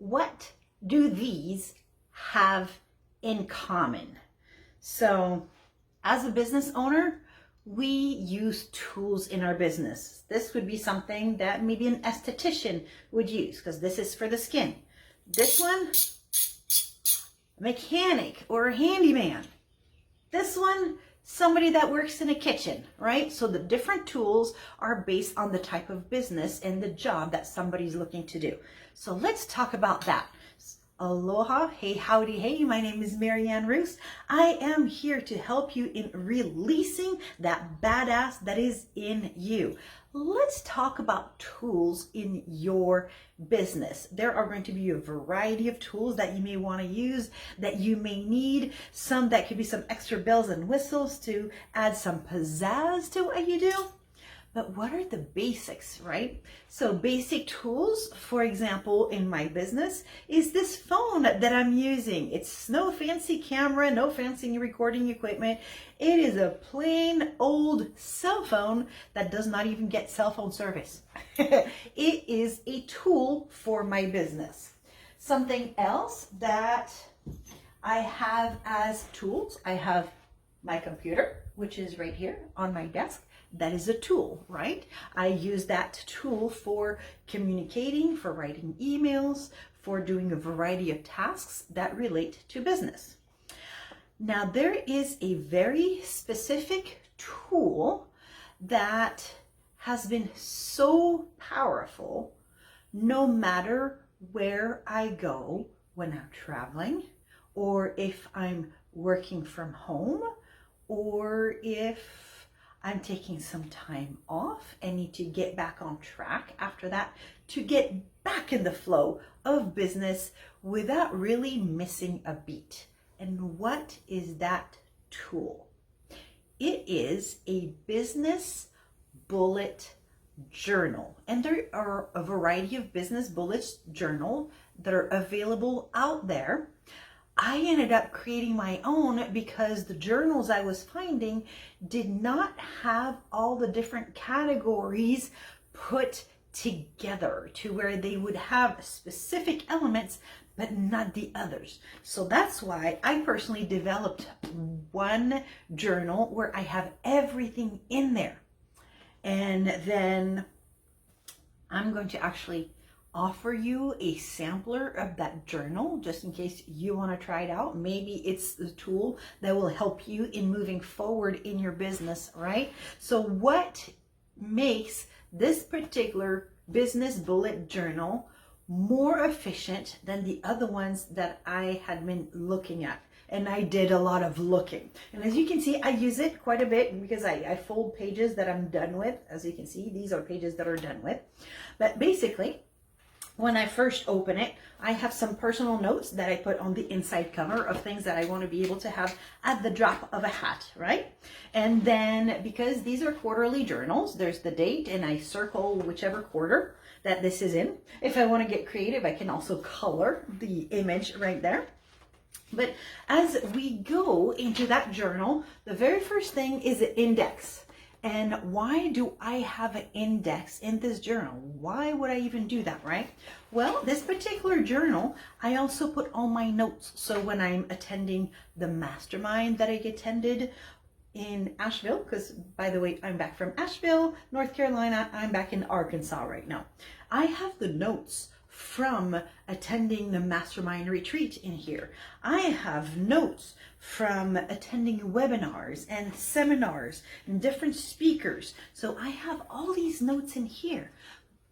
what do these have in common? So as a business owner, we use tools in our business. This would be something that maybe an esthetician would use because this is for the skin. This one, a mechanic or a handyman. This one, somebody that works in a kitchen, right? So the different tools are based on the type of business and the job that somebody's looking to do. So let's talk about that. Aloha, hey, howdy, hey, my name is Marianne Roos. I am here to help you in releasing that badass that is in you. Let's talk about tools in your business. There are going to be a variety of tools that you may want to use, that you may need. Some that could be some extra bells and whistles to add some pizzazz to what you do. But what are the basics, right? So basic tools, for example, in my business is this phone that I'm using. It's no fancy camera, no fancy recording equipment. It is a plain old cell phone that does not even get cell phone service. It is a tool for my business. Something else that I have as tools, I have my computer, which is right here on my desk. That is a tool, right? I use that tool for communicating, for writing emails, for doing a variety of tasks that relate to business. Now, there is a very specific tool that has been so powerful no matter where I go when I'm traveling, or if I'm working from home, or if I'm taking some time off and need to get back on track after that to get back in the flow of business without really missing a beat. And what is that tool? It is a business bullet journal. And there are a variety of business bullets journal that are available out there. I ended up creating my own because the journals I was finding did not have all the different categories put together to where they would have specific elements but not the others. So that's why I personally developed one journal where I have everything in there. And then I'm going to actually offer you a sampler of that journal just in case you want to try it out. Maybe it's the tool that will help you in moving forward in your business, right? So what makes this particular business bullet journal more efficient than the other ones that I had been looking at? And I did a lot of looking. And as you can see, I use it quite a bit because I fold pages that I'm done with. As you can see, these are pages that are done with. But basically, when I first open it, I have some personal notes that I put on the inside cover of things that I want to be able to have at the drop of a hat, right? And then because these are quarterly journals, there's the date and I circle whichever quarter that this is in. If I want to get creative, I can also color the image right there. But as we go into that journal, the very first thing is an index. And why do I have an index in this journal? Why would I even do that, right? Well, this particular journal, I also put all my notes. So when I'm attending the mastermind that I attended in Asheville, because by the way, I'm back from Asheville, North Carolina. I'm back in Arkansas right now. I have the notes from attending the mastermind retreat in here. I have notes from attending webinars and seminars and different speakers. So I have all these notes in here.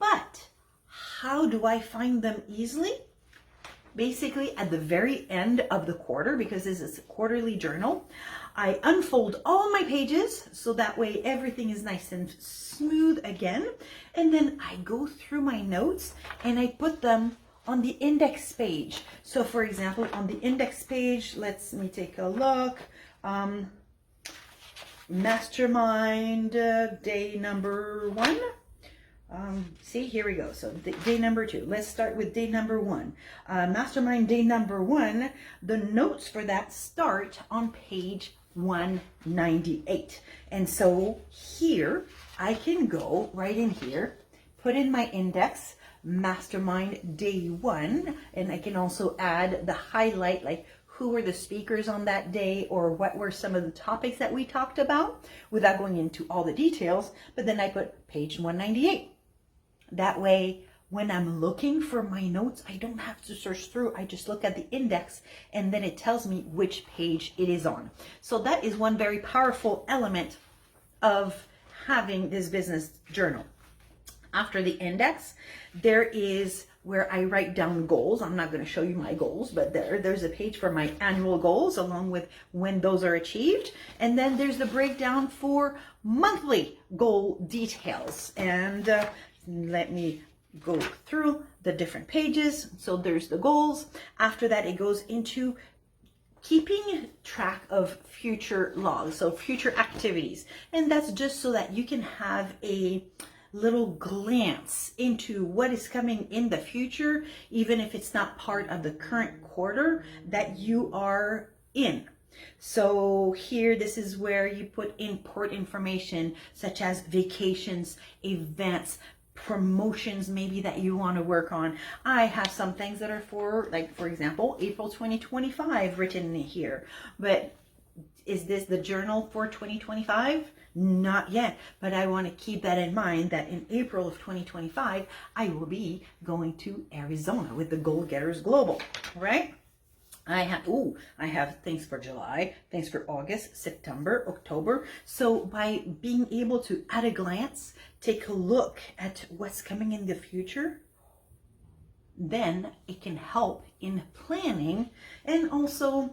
But how do I find them easily? Basically at the very end of the quarter, because this is a quarterly journal, I unfold all my pages so that way everything is nice and smooth again. And then I go through my notes and I put them on the index page. So for example, on the index page, let me take a look. Mastermind day number 1. See, here we go. So day number 2. Let's start with day number 1. Mastermind day number 1. The notes for that start on page 198. And so here I can go right in here, put in my index, mastermind day 1, and I can also add the highlight, like who were the speakers on that day or what were some of the topics that we talked about without going into all the details. But then I put page 198. That way, when I'm looking for my notes, I don't have to search through. I just look at the index and then it tells me which page it is on. So that is one very powerful element of having this business journal. After the index, there is where I write down goals. I'm not going to show you my goals, but there's a page for my annual goals along with when those are achieved. And then there's the breakdown for monthly goal details. And let me go through the different pages. So there's the goals. After that, it goes into keeping track of future logs, so future activities. And that's just so that you can have a little glance into what is coming in the future, even if it's not part of the current quarter that you are in. So here, this is where you put important information such as vacations, events, promotions maybe that you want to work on. I have some things that are for, like, for example, April 2025 written in here. But is this the journal for 2025? Not yet, but I want to keep that in mind that in April of 2025, I will be going to Arizona with the Goal Getters Global, right? I have things for July, things for August, September, October. So by being able to, at a glance, take a look at what's coming in the future, then it can help in planning and also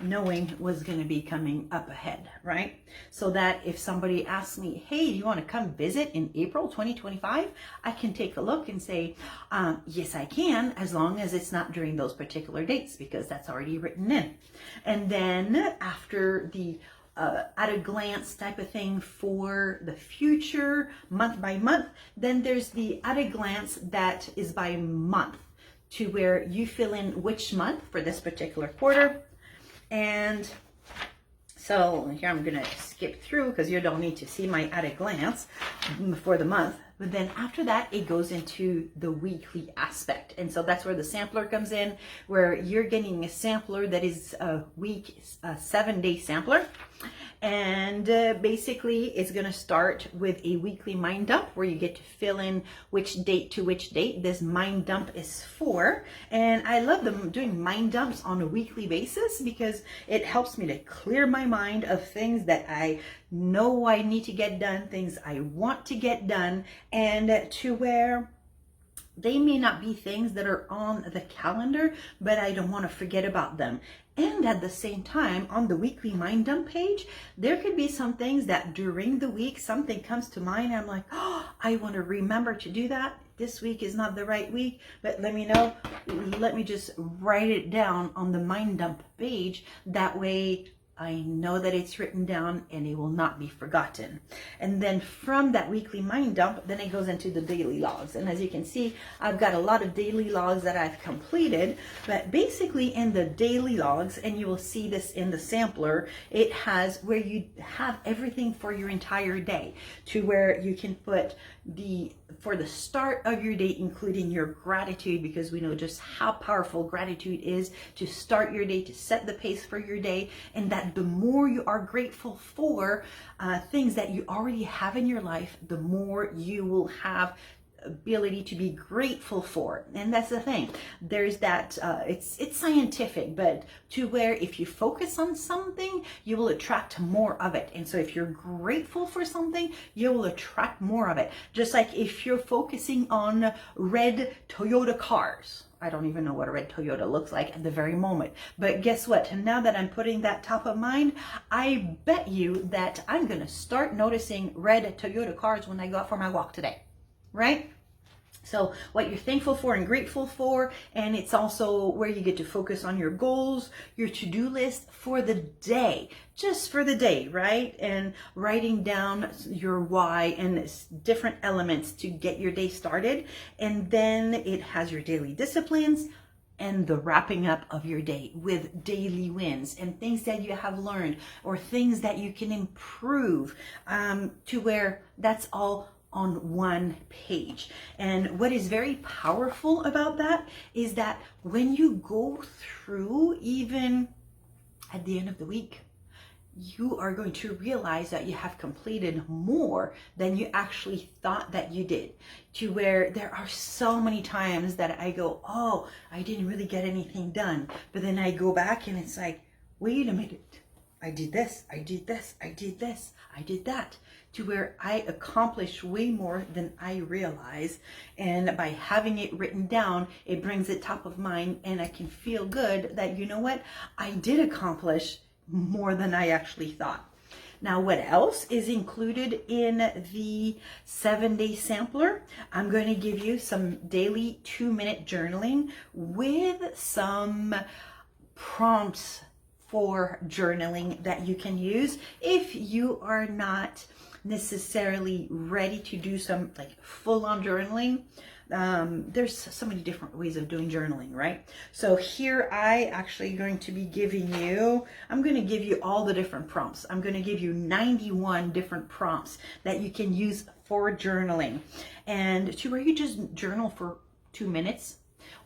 knowing what's going to be coming up ahead, right? So that if somebody asks me, hey, do you want to come visit in April 2025? I can take a look and say, yes, I can, as long as it's not during those particular dates, because that's already written in. And then after the at a glance type of thing for the future, month by month, then there's the at a glance that is by month, to where you fill in which month for this particular quarter. And so here I'm going to skip through because you don't need to see my at a glance for the month. But then after that, it goes into the weekly aspect. And so that's where the sampler comes in, where you're getting a sampler that is a 7-day sampler. And basically, it's going to start with a weekly mind dump where you get to fill in which date to which date this mind dump is for. And I love them doing mind dumps on a weekly basis because it helps me to clear my mind of things that I know I need to get done, things I want to get done, and to where they may not be things that are on the calendar, but I don't want to forget about them. And at the same time, on the weekly mind dump page, there could be some things that during the week, something comes to mind. I'm like, oh, I want to remember to do that. This week is not the right week, but let me know. Let me just write it down on the mind dump page. That way I know that it's written down and it will not be forgotten. And then from that weekly mind dump, then it goes into the daily logs. And as you can see, I've got a lot of daily logs that I've completed, but basically in the daily logs, and you will see this in the sampler, it has where you have everything for your entire day, to where you can put for the start of your day, including your gratitude, because we know just how powerful gratitude is to start your day, to set the pace for your day, and that the more you are grateful for things that you already have in your life, the more you will have ability to be grateful for. And that's the thing, there's that it's scientific, but to where if you focus on something, you will attract more of it. And so if you're grateful for something, you will attract more of it. Just like if you're focusing on red Toyota cars, I don't even know what a red Toyota looks like at the very moment. But guess what? Now that I'm putting that top of mind, I bet you that I'm going to start noticing red Toyota cars when I go out for my walk today. Right? So what you're thankful for and grateful for, and it's also where you get to focus on your goals, your to-do list for the day, just for the day, right? And writing down your why and different elements to get your day started. And then it has your daily disciplines and the wrapping up of your day with daily wins and things that you have learned or things that you can improve, to where that's all on one page. And what is very powerful about that is that when you go through, even at the end of the week, you are going to realize that you have completed more than you actually thought that you did. To where there are so many times that I go, oh, I didn't really get anything done. But then I go back and it's like, wait a minute, I did this, I did this, I did this, I did that. To where I accomplished way more than I realize. And by having it written down, it brings it top of mind, and I can feel good that, you know what, I did accomplish more than I actually thought. Now, what else is included in the 7-day sampler? I'm going to give you some daily 2-minute journaling with some prompts for journaling that you can use if you are not necessarily ready to do some like full-on journaling. There's so many different ways of doing journaling, right? So here I actually going to be giving you, I'm going to give you all the different prompts. I'm going to give you 91 different prompts that you can use for journaling, and to where you just journal for 2 minutes,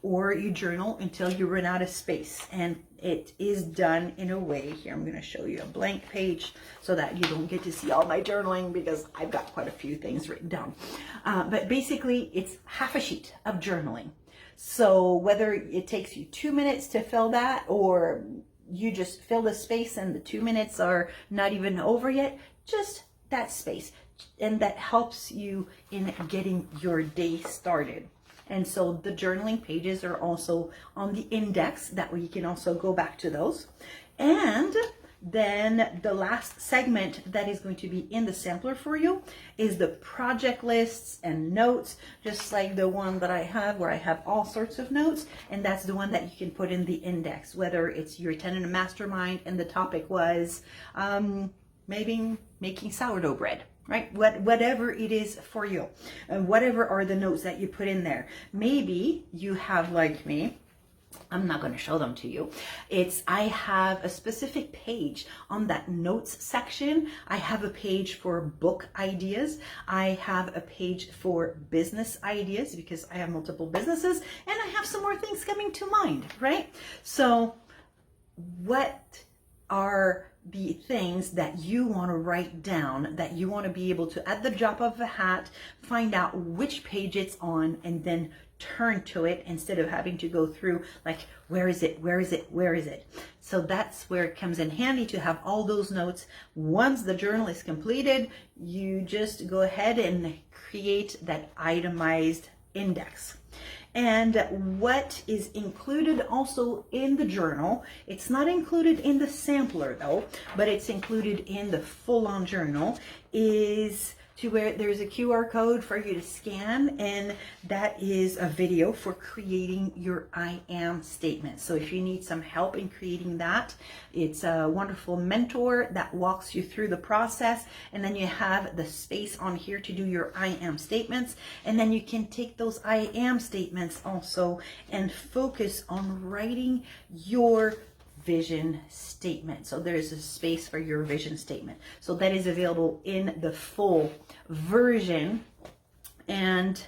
or you journal until you run out of space. And it is done in a way, here I'm going to show you a blank page so that you don't get to see all my journaling, because I've got quite a few things written down. But basically it's half a sheet of journaling. So whether it takes you 2 minutes to fill that, or you just fill the space and the 2 minutes are not even over yet, just that space. And that helps you in getting your day started. And so the journaling pages are also on the index. That way you can also go back to those. And then the last segment that is going to be in the sampler for you is the project lists and notes, just like the one that I have, where I have all sorts of notes. And that's the one that you can put in the index, whether it's you're attending a mastermind and the topic was maybe making sourdough bread. Right? Whatever it is for you, and whatever are the notes that you put in there. Maybe you have, like me, I'm not going to show them to you. I have a specific page on that notes section. I have a page for book ideas. I have a page for business ideas, because I have multiple businesses and I have some more things coming to mind, right? So what are the things that you want to write down, that you want to be able to, at the drop of a hat, find out which page it's on and then turn to it, instead of having to go through like, where is it, where is it, where is it? So that's where it comes in handy to have all those notes. Once the journal is completed, you just go ahead and create that itemized index. And what is included also in the journal, it's not included in the sampler though, but it's included in the full-on journal, is to where there's a QR code for you to scan, and that is a video for creating your I am statement. So if you need some help in creating that, it's a wonderful mentor that walks you through the process, and then you have the space on here to do your I am statements, and then you can take those I am statements also and focus on writing your vision statement. So there's a space for your vision statement. So that is available in the full version. And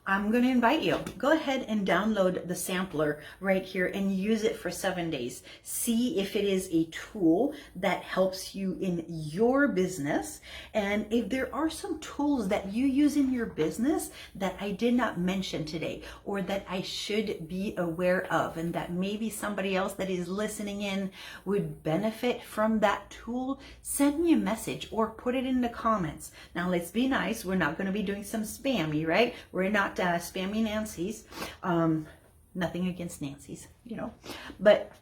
I'm going to invite you, go ahead and download the sampler right here and use it for 7 days. See if it is a tool that helps you in your business. And if there are some tools that you use in your business that I did not mention today, or that I should be aware of, and that maybe somebody else that is listening in would benefit from that tool, send me a message or put it in the comments. Now, let's be nice. We're not going to be doing some spammy, right? We're not spammy Nancy's. Nothing against Nancy's, you know, but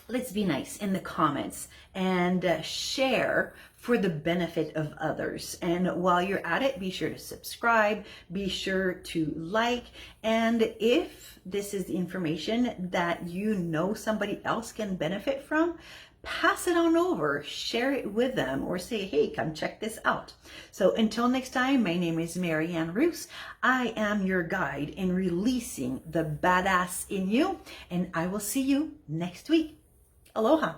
let's be nice in the comments and share for the benefit of others. And while you're at it, be sure to subscribe, be sure to like, and if this is the information that you know somebody else can benefit from, pass it on over, share it with them, or say, hey, come check this out. So until next time, my name is Marianne Roos. I am your guide in releasing the badass in you, and I will see you next week. Aloha.